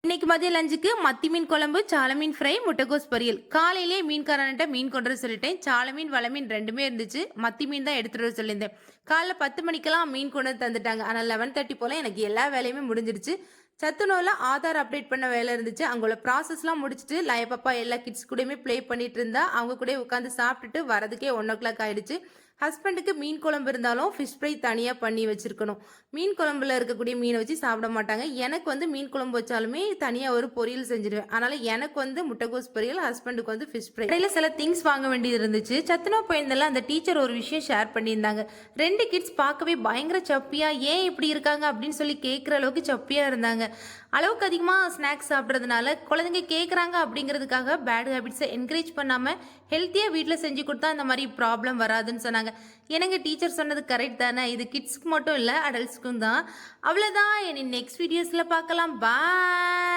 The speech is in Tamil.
இன்னைக்கு மதியம் லஞ்சுக்கு மத்தி மீன் குழம்பு, சால மீன் ஃப்ரை, முட்டைகோஸ் பொரியல். காலையிலேயே மீன்காரன்ட்ட மீன் கொண்டு வர சொல்லிட்டேன். சால மீன், வலை மீன் 2மே இருந்துச்சு. மத்தி மீன் தான் எடுத்துட்டு வர சொல்லியிருந்தேன். காலைல 10 மணிக்கெல்லாம் மீன் கொண்டு வந்து தந்துட்டாங்க. ஆனால் 11:30 போல எனக்கு எல்லா வேலையுமே முடிஞ்சிருச்சு. சத்துணவுல ஆதார் அப்டேட் பண்ண வேலை இருந்துச்சு. அங்கே உள்ள ப்ராசஸ்லாம் முடிச்சுட்டு லயப்பப்பா எல்லா கிட்ஸ் கூடயுமே ப்ளே பண்ணிட்டு இருந்தா. அவங்க கூட உட்காந்து சாப்பிட்டுட்டு வரதுக்கே 1:00 ஆயிடுச்சு. ஹஸ்பண்டுக்கு மீன் குழம்பு இருந்தாலும் ஃபிஷ் ஃப்ரை தனியாக பண்ணி வச்சிருக்கணும். மீன் குழம்புல இருக்கக்கூடிய மீனை வச்சு சாப்பிட மாட்டாங்க. எனக்கு வந்து மீன் குழம்பு வச்சாலுமே தனியாக ஒரு பொரியல் செஞ்சிடுவேன். அதனால எனக்கு வந்து முட்டைகோஸ் பொரியல், ஹஸ்பண்டுக்கு வந்து ஃபிஷ் ஃப்ரை. இடையில சில திங்ஸ் வாங்க வேண்டியது இருந்துச்சு. சத்துணவு போயிருந்தெல்லாம் அந்த டீச்சர் ஒரு விஷயம் ஷேர் பண்ணியிருந்தாங்க. 2 கிட்ஸ் பார்க்கவே பயங்கர சப்பியா, ஏன் இப்படி இருக்காங்க அப்படின்னு சொல்லி கேட்குற அளவுக்கு சப்பியா இருந்தாங்க. அளவுக்கு அதிகமாக ஸ்நாக்ஸ் சாப்பிட்றதுனால குழந்தைங்க கேட்குறாங்க அப்படிங்கிறதுக்காக பேட் ஹேபிட்ஸை என்கரேஜ் பண்ணாமல் ஹெல்த்தியாக வீட்டில் செஞ்சு கொடுத்தா இந்த மாதிரி ப்ராப்ளம் வராதுன்னு சொன்னாங்க. எனக்கு டீச்சர் சொன்னது கரெக்ட் தானே, இது கிட்ஸ்க்கு மட்டும் இல்லை அடல்ட்ஸ்க்கும் தான். அவ்வளோதான், இனி நெக்ஸ்ட் வீடியோஸில் பார்க்கலாம். பாய்.